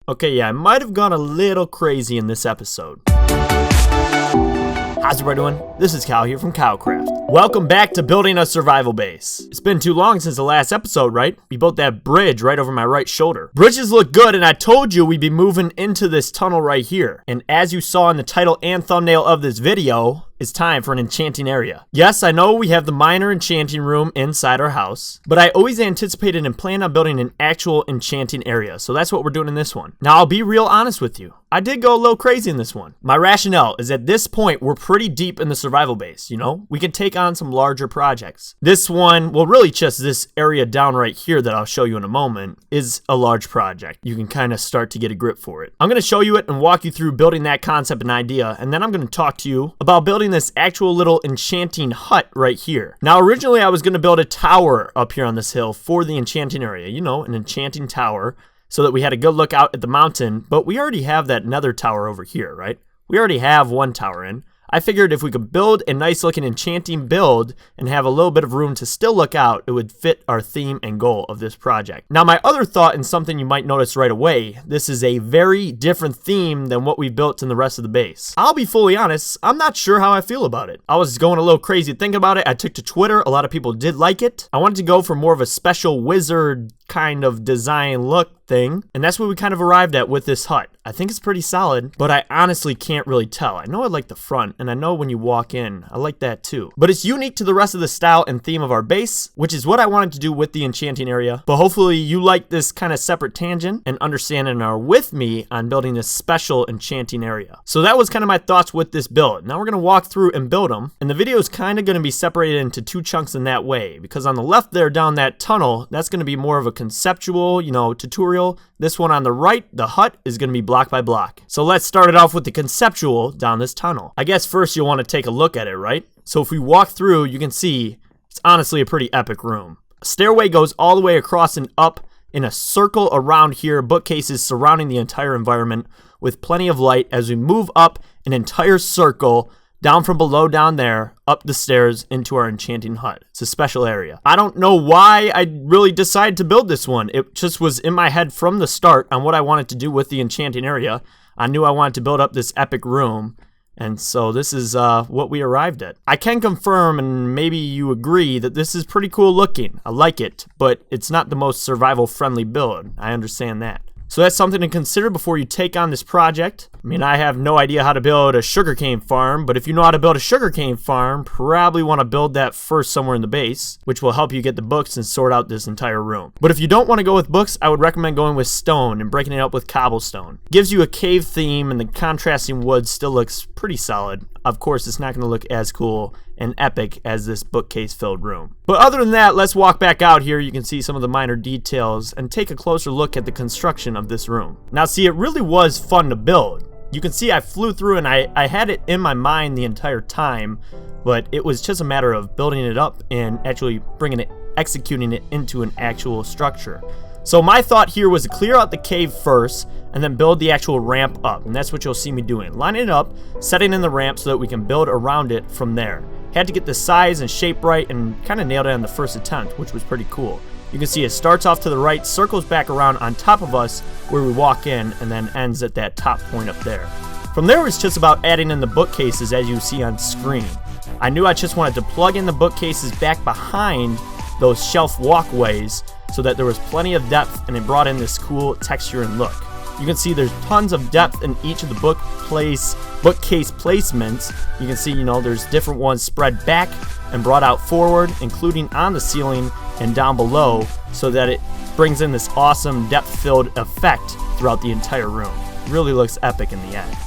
Okay, yeah, I might have gone a little crazy in this episode. How's everybody doing? This is Kyle here from KyleKraft. Welcome back to building a survival base. It's been too long since the last episode, right? We built that bridge right over my right shoulder. Bridges look good, and I told you we'd be moving into this tunnel right here. And as you saw in the title and thumbnail of this video, it's time for an enchanting area. Yes, I know we have the minor enchanting room inside our house, but I always anticipated and planned on building an actual enchanting area, so that's what we're doing in this one. Now, I'll be real honest with you. I did go a little crazy in this one. My rationale is at this point, we're pretty deep in the survival base, you know? We can take on some larger projects. This one, well, really just this area down right here that I'll show you in a moment, is a large project. You can kind of start to get a grip for it. I'm going to show you it and walk you through building that concept and idea, and then I'm going to talk to you about building this actual little enchanting hut right here. Now, originally I was going to build a tower up here on this hill for the enchanting area, you know, an enchanting tower, so that we had a good look out at the mountain, but we already have that nether tower over here, right? We already have one tower in. I figured if we could build a nice looking enchanting build and have a little bit of room to still look out, it would fit our theme and goal of this project. Now, my other thought, and something you might notice right away, this is a very different theme than what we built in the rest of the base. I'll be fully honest, I'm not sure how I feel about it. I was going a little crazy thinking about it. I took to Twitter. A lot of people did like it. I wanted to go for more of a special wizard kind of design look thing, and that's what we kind of arrived at with this hut. I think it's pretty solid, but I honestly can't really tell. I know I like the front, and I know when you walk in, I like that too. But it's unique to the rest of the style and theme of our base, which is what I wanted to do with the enchanting area. But hopefully you like this kind of separate tangent and understand and are with me on building this special enchanting area. So that was kind of my thoughts with this build. Now we're going to walk through and build them, and the video is kind of going to be separated into two chunks in that way, because on the left there down that tunnel, that's going to be more of a conceptual, you know, tutorial. This one on the right, the hut, is going to be block by block. So let's start it off with the conceptual down this tunnel. I guess first you'll want to take a look at it, right? So if we walk through, you can see it's honestly a pretty epic room. A stairway goes all the way across and up in a circle around here, bookcases surrounding the entire environment with plenty of light as we move up an entire circle down from below down there, up the stairs into our enchanting hut. It's a special area. I don't know why I really decided to build this one. It just was in my head from the start on what I wanted to do with the enchanting area. I knew I wanted to build up this epic room, and so this is what we arrived at. I can confirm, and maybe you agree, that this is pretty cool looking. I like it, but it's not the most survival friendly build. I understand that. So that's something to consider before you take on this project. I mean, I have no idea how to build a sugarcane farm, but if you know how to build a sugarcane farm, probably want to build that first somewhere in the base, which will help you get the books and sort out this entire room. But if you don't want to go with books, I would recommend going with stone and breaking it up with cobblestone. Gives you a cave theme, and the contrasting wood still looks pretty solid. Of course, it's not going to look as cool and epic as this bookcase filled room. But other than that, let's walk back out here. You can see some of the minor details and take a closer look at the construction of this room. Now see, it really was fun to build. You can see I flew through and I had it in my mind the entire time, but it was just a matter of building it up and actually executing it into an actual structure. So my thought here was to clear out the cave first and then build the actual ramp up, and that's what you'll see me doing. Lining it up, setting in the ramp so that we can build around it from there. Had to get the size and shape right and kind of nailed it on the first attempt, which was pretty cool. You can see it starts off to the right, circles back around on top of us where we walk in, and then ends at that top point up there. From there, it's just about adding in the bookcases as you see on screen. I knew I just wanted to plug in the bookcases back behind those shelf walkways so that there was plenty of depth, and it brought in this cool texture and look. You can see there's tons of depth in each of the bookcase placements. You can see, you know, there's different ones spread back and brought out forward, including on the ceiling and down below, so that it brings in this awesome depth-filled effect throughout the entire room. Really looks epic in the end.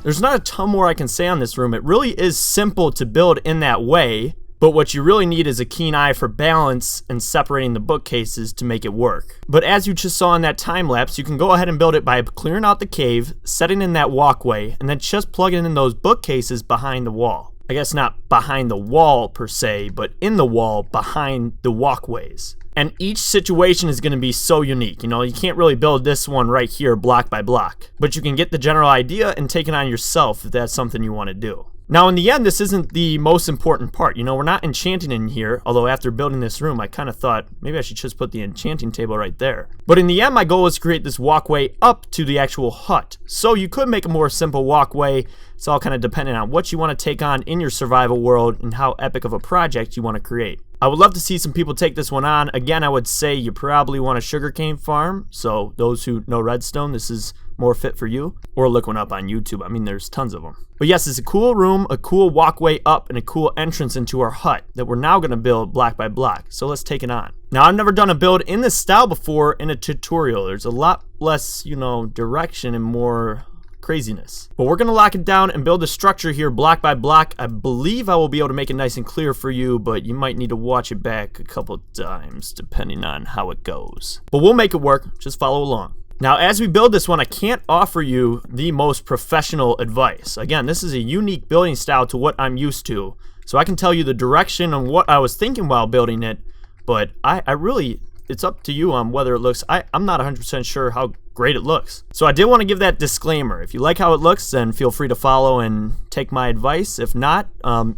There's not a ton more I can say on this room. It really is simple to build in that way, but what you really need is a keen eye for balance and separating the bookcases to make it work. But as you just saw in that time lapse, you can go ahead and build it by clearing out the cave, setting in that walkway, and then just plugging in those bookcases behind the wall. I guess not behind the wall per se, but in the wall behind the walkways. And each situation is going to be so unique. You know, you can't really build this one right here block by block, but you can get the general idea and take it on yourself if that's something you want to do. Now in the end, this isn't the most important part. You know, we're not enchanting in here, although after building this room, I kind of thought maybe I should just put the enchanting table right there. But in the end, my goal was to create this walkway up to the actual hut. So you could make a more simple walkway. It's all kind of dependent on what you want to take on in your survival world and how epic of a project you want to create. I would love to see some people take this one on. Again, I would say you probably want a sugarcane farm. So those who know redstone, this is more fit for you. Or look one up on YouTube. I mean, there's tons of them. But yes, it's a cool room, a cool walkway up, and a cool entrance into our hut that we're now going to build block by block. So let's take it on. Now, I've never done a build in this style before in a tutorial. There's a lot less, you know, direction and more craziness. But we're going to lock it down and build a structure here block by block. I believe I will be able to make it nice and clear for you, but you might need to watch it back a couple times depending on how it goes. But we'll make it work. Just follow along. Now, as we build this one, I can't offer you the most professional advice. Again, this is a unique building style to what I'm used to. So I can tell you the direction and what I was thinking while building it, but I really, it's up to you on whether it looks, I'm not 100% sure how great it looks. So I did want to give that disclaimer. If you like how it looks, then feel free to follow and take my advice. If not,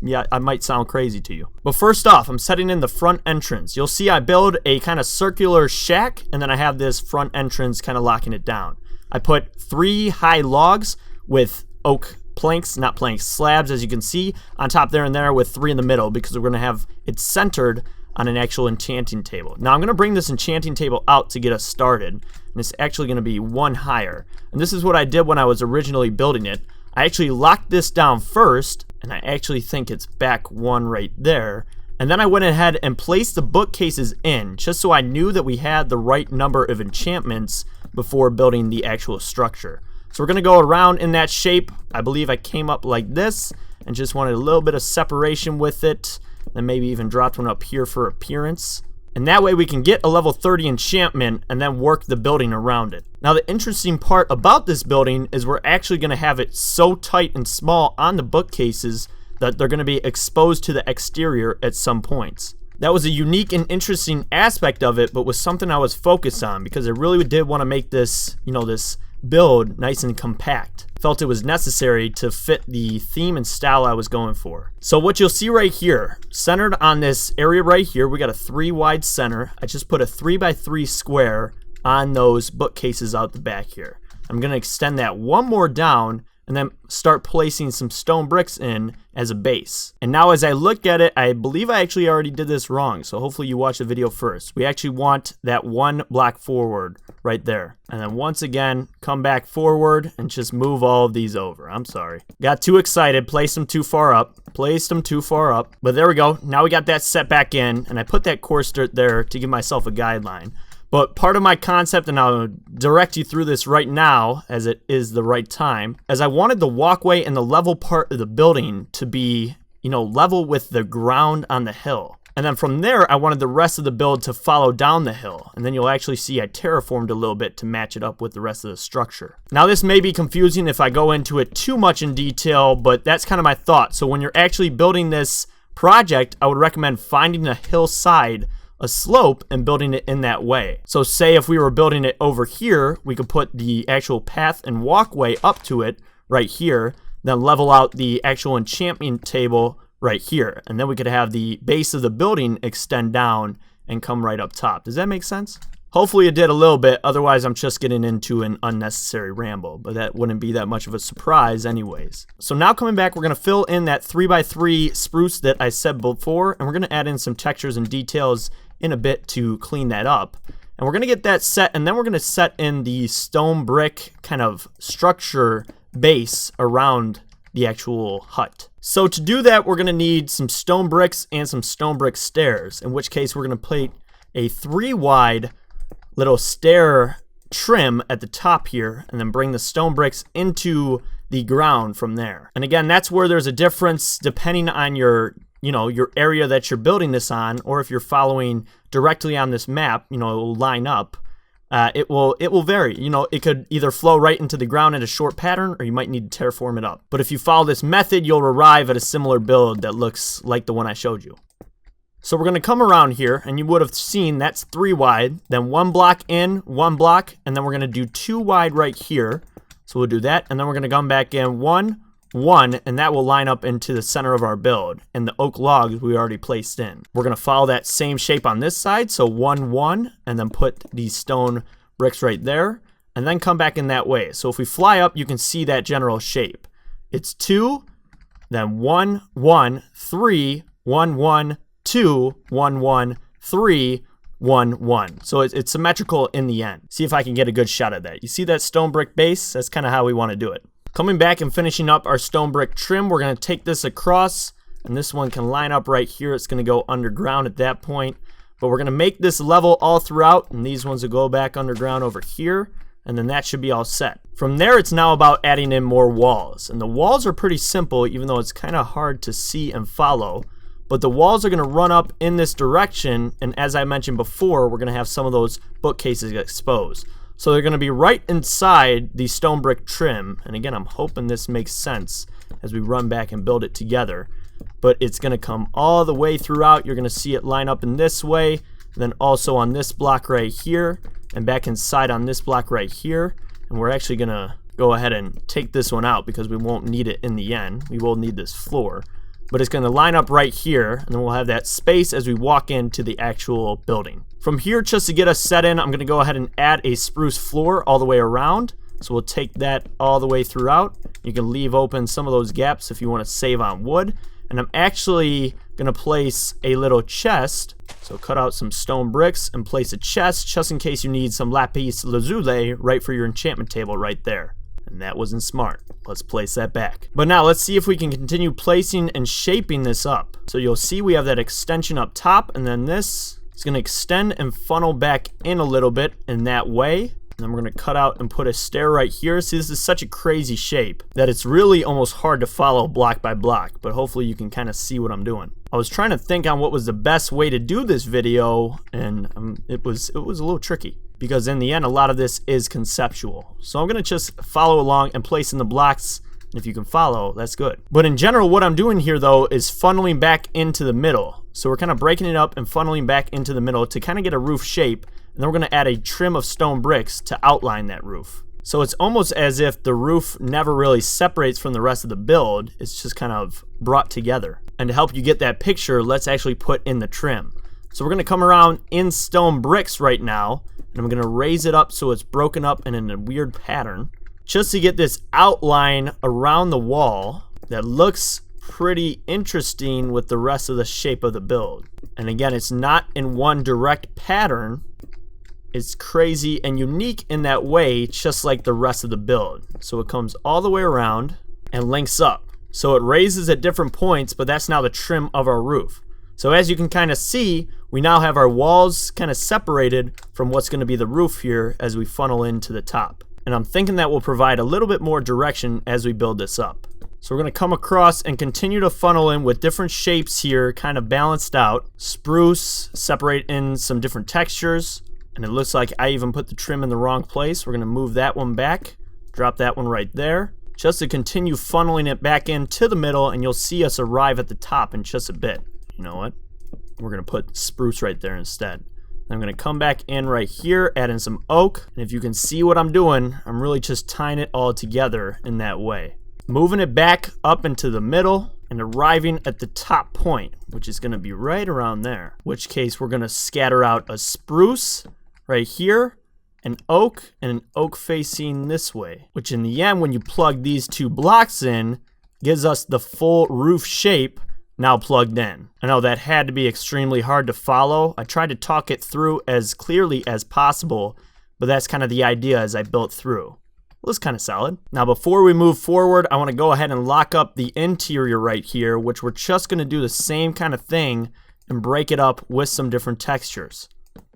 yeah, I might sound crazy to you. But first off, I'm setting in the front entrance. You'll see I build a kind of circular shack, and then I have this front entrance kind of locking it down. I put 3 high logs with oak planks, not planks, slabs, as you can see, on top there and there with 3 in the middle because we're going to have it centered on an actual enchanting table. Now I'm going to bring this enchanting table out to get us started, and it's actually going to be 1 higher. And this is what I did when I was originally building it. I actually locked this down first, and I actually think it's back 1 right there. And then I went ahead and placed the bookcases in, just so I knew that we had the right number of enchantments before building the actual structure. So we're going to go around in that shape. I believe I came up like this and just wanted a little bit of separation with it. Then maybe even dropped one up here for appearance. And that way we can get a level 30 enchantment and then work the building around it. Now the interesting part about this building is we're actually going to have it so tight and small on the bookcases that they're going to be exposed to the exterior at some points. That was a unique and interesting aspect of it, but was something I was focused on because I really did want to make this, you know, this build nice and compact. Felt it was necessary to fit the theme and style I was going for. So what you'll see right here, centered on this area right here, we got a 3 wide center. I just put a 3x3 square on those bookcases out the back here. I'm going to extend that 1 more down and then start placing some stone bricks in as a base. And now as I look at it, I believe I actually already did this wrong, so hopefully you watch the video first. We actually want that 1 block forward right there. And then once again, come back forward and just move all of these over. I'm sorry. Got too excited, placed them too far up. Placed them too far up. But there we go. Now we got that set back in, and I put that coarse dirt there to give myself a guideline. But part of my concept, and I'll direct you through this right now as it is the right time, as I wanted the walkway and the level part of the building to be, you know, level with the ground on the hill. And then from there, I wanted the rest of the build to follow down the hill. And then you'll actually see I terraformed a little bit to match it up with the rest of the structure. Now this may be confusing if I go into it too much in detail, but that's kind of my thought. So when you're actually building this project, I would recommend finding a hillside, a slope, and building it in that way. So say if we were building it over here, we could put the actual path and walkway up to it right here, then level out the actual enchantment table right here, and then we could have the base of the building extend down and come right up top. Does that make sense? Hopefully it did a little bit, otherwise I'm just getting into an unnecessary ramble, but that wouldn't be that much of a surprise anyways. So now coming back, we're going to fill in that 3x3 spruce that I said before, and we're going to add in some textures and details in a bit to clean that up. And we're going to get that set, and then we're going to set in the stone brick kind of structure base around the actual hut. So to do that, we're going to need some stone bricks and some stone brick stairs, in which case we're going to plate a 3 wide little stair trim at the top here, and then bring the stone bricks into the ground from there. And again, that's where there's a difference depending on your, you know, your area that you're building this on, or if you're following directly on this map, you know, it will line up. It will vary. You know, it could either flow right into the ground in a short pattern, or you might need to terraform it up. But if you follow this method, you'll arrive at a similar build that looks like the one I showed you. So we're going to come around here, and you would have seen that's 3 wide, then 1 block in, 1 block, and then we're going to do 2 wide right here. So we'll do that, and then we're going to come back in 1, 1, and that will line up into the center of our build. And the oak logs we already placed in. We're going to follow that same shape on this side, so 1, 1, and then put these stone bricks right there, and then come back in that way. So if we fly up, you can see that general shape. It's 2, then 1, 1, 3, 1, 1, 2, 1, 1, 3, 1, 1. So it's symmetrical in the end. See if I can get a good shot of that. You see that stone brick base? That's kind of how we want to do it. Coming back and finishing up our stone brick trim, we're going to take this across, and this one can line up right here. It's going to go underground at that point. But we're going to make this level all throughout, and these ones will go back underground over here, and then that should be all set. From there, it's now about adding in more walls. And the walls are pretty simple, even though it's kind of hard to see and follow. But the walls are going to run up in this direction, and as I mentioned before, we're going to have some of those bookcases exposed. So they're going to be right inside the stone brick trim. And again, I'm hoping this makes sense as we run back and build it together. But it's going to come all the way throughout. You're going to see it line up in this way, and then also on this block right here, and back inside on this block right here. And we're actually going to go ahead and take this one out because we won't need it in the end. We will need this floor. But it's going to line up right here, and then we'll have that space as we walk into the actual building. From here, just to get us set in, I'm going to go ahead and add a spruce floor all the way around. So we'll take that all the way throughout. You can leave open some of those gaps if you want to save on wood. And I'm actually going to place a little chest. So cut out some stone bricks and place a chest just in case you need some lapis lazuli right for your enchantment table right there. And that wasn't smart. Let's place that back. But now let's see if we can continue placing and shaping this up. So you'll see we have that extension up top, and then this is going to extend and funnel back in a little bit in that way. And then we're going to cut out and put a stair right here. See, this is such a crazy shape that it's really almost hard to follow block by block, but hopefully you can kind of see what I'm doing. I was trying to think on what was the best way to do this video, and it was a little tricky because in the end, a lot of this is conceptual. So I'm going to just follow along and place in the blocks. If you can follow, that's good. But in general, what I'm doing here though is funneling back into the middle. So we're kind of breaking it up and funneling back into the middle to kind of get a roof shape. And then we're going to add a trim of stone bricks to outline that roof. So it's almost as if the roof never really separates from the rest of the build. It's just kind of brought together. And to help you get that picture, let's actually put in the trim. So we're going to come around in stone bricks right now. And I'm going to raise it up so it's broken up and in a weird pattern. Just to get this outline around the wall that looks pretty interesting with the rest of the shape of the build. And again, it's not in one direct pattern. It's crazy and unique in that way, just like the rest of the build. So it comes all the way around and links up. So it raises at different points, but that's now the trim of our roof. So as you can kind of see, we now have our walls kind of separated from what's going to be the roof here as we funnel into the top. And I'm thinking that will provide a little bit more direction as we build this up. So we're going to come across and continue to funnel in with different shapes here, kind of balanced out. Spruce, separate in some different textures. And it looks like I even put the trim in the wrong place. We're going to move that one back, drop that one right there, just to continue funneling it back into the middle, and you'll see us arrive at the top in just a bit. You know what? We're going to put spruce right there instead. I'm going to come back in right here, add in some oak. And if you can see what I'm doing, I'm really just tying it all together in that way. Moving it back up into the middle and arriving at the top point, which is going to be right around there. In which case, we're going to scatter out a spruce right here, an oak, and an oak facing this way. Which in the end, when you plug these two blocks in, gives us the full roof shape now plugged in. I know that had to be extremely hard to follow. I tried to talk it through as clearly as possible, but that's kind of the idea as I built through. Well, it's kind of solid. Now before we move forward, I want to go ahead and lock up the interior right here, which we're just going to do the same kind of thing and break it up with some different textures.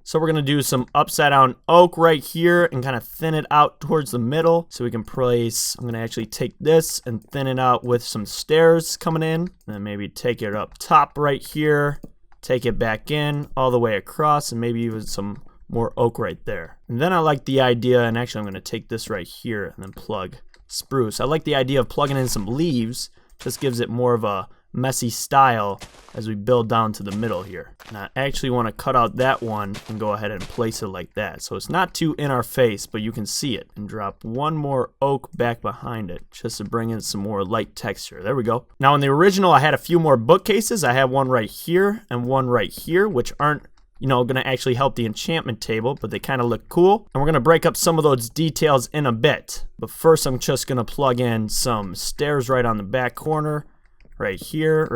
So we're going to do some upside down oak right here and kind of thin it out towards the middle so we can place, I'm going to actually take this and thin it out with some stairs coming in. And then maybe take it up top right here, take it back in all the way across, and maybe even some more oak right there. And then I like the idea, and actually I'm going to take this right here and then plug spruce. I like the idea of plugging in some leaves. Just gives it more of a messy style as we build down to the middle here. And I actually want to cut out that one and go ahead and place it like that. So it's not too in our face, but you can see it. And drop one more oak back behind it just to bring in some more light texture. There we go. Now in the original, I had a few more bookcases. I have one right here and one right here, which aren't gonna actually help the enchantment table, but they kind of look cool. And we're gonna break up some of those details in a bit. But first, I'm just gonna plug in some stairs right on the back corner, right here,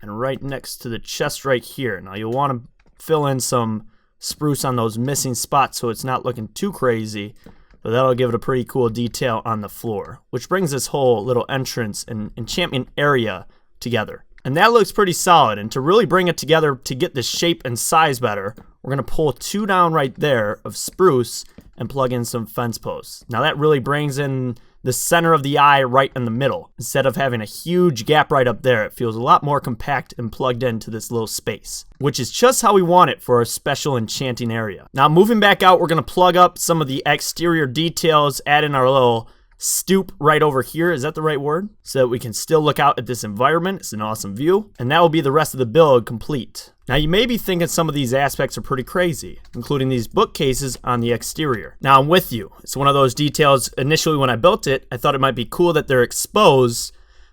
and right next to the chest right here. Now you'll want to fill in some spruce on those missing spots so it's not looking too crazy, but that'll give it a pretty cool detail on the floor, which brings this whole little entrance and enchantment area together. And that looks pretty solid. And to really bring it together to get the shape and size better, we're going to pull 2 down right there of spruce and plug in some fence posts. Now that really brings in the center of the eye right in the middle. Instead of having a huge gap right up there, it feels a lot more compact and plugged into this little space, which is just how we want it for a special enchanting area. Now moving back out, we're going to plug up some of the exterior details, add in our little stoop right over here. Is that the right word? So that we can still look out at this environment. It's an awesome view. And that will be the rest of the build complete. Now you may be thinking some of these aspects are pretty crazy, including these bookcases on the exterior. Now I'm with you. It's one of those details. Initially when I built it, I thought it might be cool that they're exposed,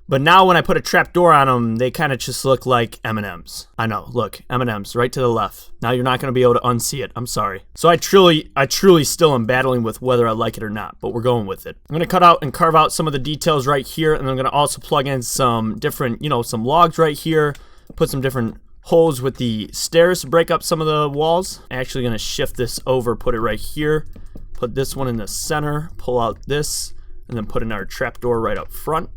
but now when I put a trap door on them, they kind of just look like M&Ms. I know, look, M&Ms right to the left. Now you're not going to be able to unsee it. I'm sorry. So I truly still am battling with whether I like it or not, but we're going with it. I'm going to cut out and carve out some of the details right here, and I'm going to also plug in some different, some logs right here, put some different holes with the stairs to break up some of the walls. I'm actually going to shift this over, put it right here, put this one in the center, pull out this, and then put in our trapdoor right up front.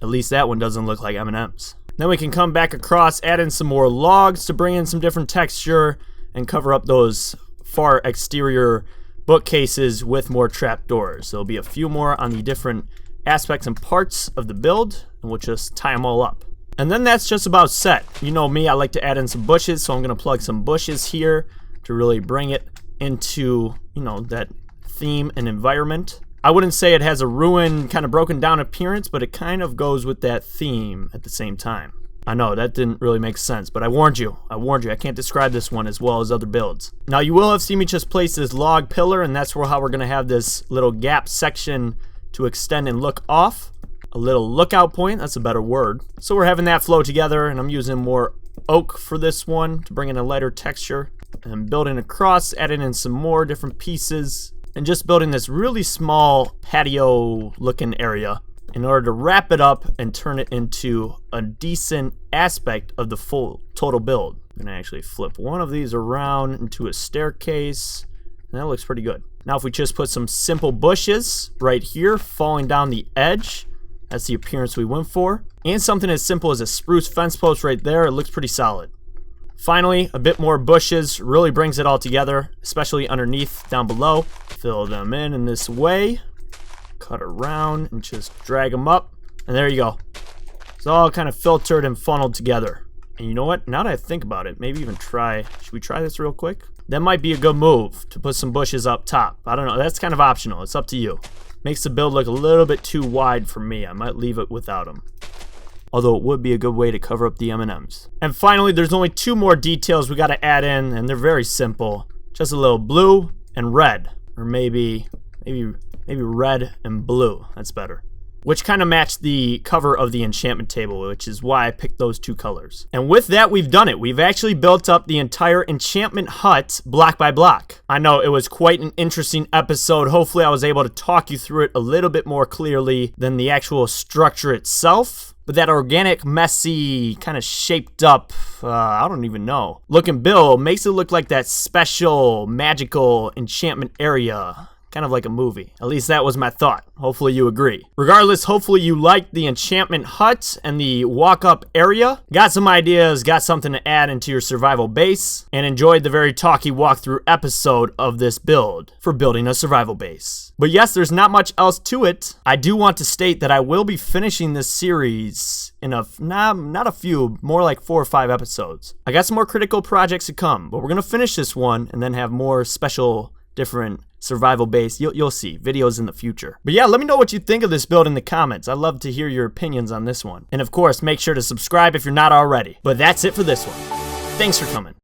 At least that one doesn't look like M&Ms. Then we can come back across, add in some more logs to bring in some different texture and cover up those far exterior bookcases with more trapdoors. There'll be a few more on the different aspects and parts of the build, and we'll just tie them all up. And then that's just about set. You know me, I like to add in some bushes, so I'm going to plug some bushes here to really bring it into, that theme and environment. I wouldn't say it has a ruined, kind of broken down appearance, but it kind of goes with that theme at the same time. I know, that didn't really make sense, but I warned you. I can't describe this one as well as other builds. Now, you will have seen me just place this log pillar, and that's how we're going to have this little gap section to extend and look off. A little lookout point, that's a better word. So we're having that flow together, and I'm using more oak for this one to bring in a lighter texture. And I'm building across, adding in some more different pieces, and just building this really small patio looking area in order to wrap it up and turn it into a decent aspect of the full total build. I'm gonna actually flip one of these around into a staircase, and that looks pretty good. Now if we just put some simple bushes right here falling down the edge, that's the appearance we went for, and something as simple as a spruce fence post right there, it looks pretty solid. Finally, a bit more bushes really brings it all together, especially underneath down below. Fill them in this way, cut around and just drag them up, and there you go. It's all kind of filtered and funneled together. And you know what? Now that I think about it, maybe even should we try this real quick? That might be a good move to put some bushes up top. I don't know, that's kind of optional, it's up to you. Makes the build look a little bit too wide for me. I might leave it without them. Although it would be a good way to cover up the M&Ms. And finally, there's only 2 more details we got to add in, and they're very simple. Just a little blue and red, or maybe red and blue. That's better. Which kind of match the cover of the enchantment table, which is why I picked those 2 colors. And with that, we've done it. We've actually built up the entire enchantment hut block by block. I know it was quite an interesting episode. Hopefully, I was able to talk you through it a little bit more clearly than the actual structure itself. But that organic, messy, kind of shaped up, I don't even know, looking build makes it look like that special, magical enchantment area. Kind of like a movie. At least that was my thought. Hopefully you agree. Regardless, hopefully you liked the enchantment hut and the walk-up area. Got some ideas, got something to add into your survival base, and enjoyed the very talky walkthrough episode of this build for building a survival base. But yes, there's not much else to it. I do want to state that I will be finishing this series in not a few, more like 4 or 5 episodes. I got some more critical projects to come, but we're gonna finish this one and then have more special different survival base. You'll see videos in the future. But yeah, let me know what you think of this build in the comments. I'd love to hear your opinions on this one. And of course, make sure to subscribe if you're not already. But that's it for this one. Thanks for coming.